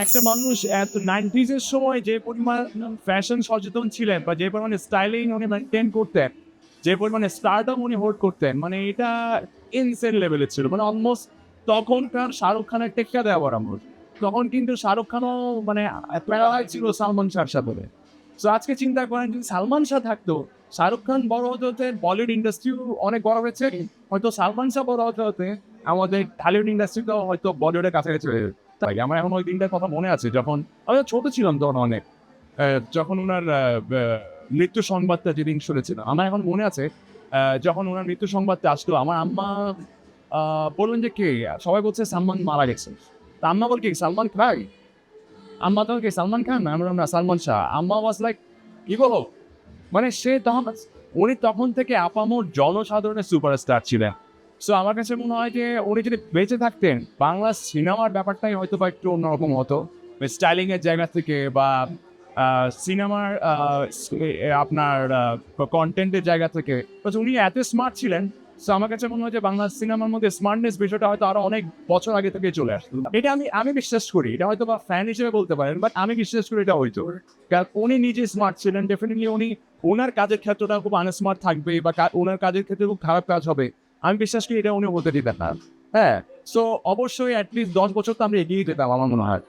একটা মানুষ এত 90s এর সময় যে পরিমাণ ফ্যাশন সচেতন ছিলেন বা যে পরিমাণে স্টাইলিং উনি মেনটেন করতেন, যে পরিমাণে স্টারডম উনি হোল্ড করতেন, মানে এটা ইনসেন লেভেলের ছিল। মানে অলমোস্ট তখনকার শাহরুখ খানের টেক্কা দেওয়া বরাবর। তখন কিন্তু শাহরুখ খানও মানে প্যারালাইজ ছিল সালমান শাহর সাথে। সো আজকে চিন্তা করেন যদি সালমান শাহ থাকতো, শাহরুখ খান বড় হতে হতে বলিউড ইন্ডাস্ট্রিও অনেক বড় হয়েছে, হয়তো সালমান শাহ বড় হতে হতে আমাদের ঢালিউড ইন্ডাস্ট্রিটাও হয়তো বলিউডের কাছাকাছি হয়ে যেত। তাই আমার এখন ওই দিনটার কথা মনে আছে যখন আমি ছোট ছিলাম তখন অনেক, যখন ওনার মৃত্যু সংবাদটা যেদিন শুনেছিলাম আমার এখন মনে আছে। যখন ওনার মৃত্যু সংবাদটা আসলো আমার আম্মা বললেন যে কে, সবাই বলছে সালমান মারা গেছে। তা আম্মা বল কি সালমান খান, আম্মা তখন কি সালমান খান, আমরা না সালমান শাহ। আম্মা ওয়াজ লাইক কি বলো, মানে সে তখন উনি তখন থেকে আপামর জনসাধারণের সুপারস্টার ছিলেন। সো আমার কাছে মনে হয় যে উনি যদি বেঁচে থাকতেন বাংলা সিনেমার ব্যাপারটাই হয়তো বা একটু অন্যরকম হতো, স্টাইলিং এর জায়গা থেকে বা সিনেমার আপনার কন্টেন্টের জায়গা থেকে। উনি এত স্মার্ট ছিলেন। সো আমার কাছে মনে হয় যে বাংলা সিনেমার মধ্যে স্মার্টনেস বিষয়টা হয়তো আরো অনেক বছর আগে থেকে চলে আসতো। এটা আমি বিশ্বাস করি, এটা হয়তো বা ফ্যান হিসেবে বলতে পারেন, বাট আমি বিশ্বাস করি এটা হয়তো। কারণ উনি নিজে স্মার্ট ছিলেন, ডেফিনেটলি উনি ওনার কাজের ক্ষেত্রটা খুব আনস্মার্ট থাকবে বা ওনার কাজের ক্ষেত্রে খুব খারাপ কাজ হবে, আমি বিশ্বাস করি এটা উনি হতে দিতেন না। হ্যাঁ, সো অবশ্যই অ্যাটলিস্ট 10 বছর তো আমরা এগিয়ে যেতাম আমার মনে হয়।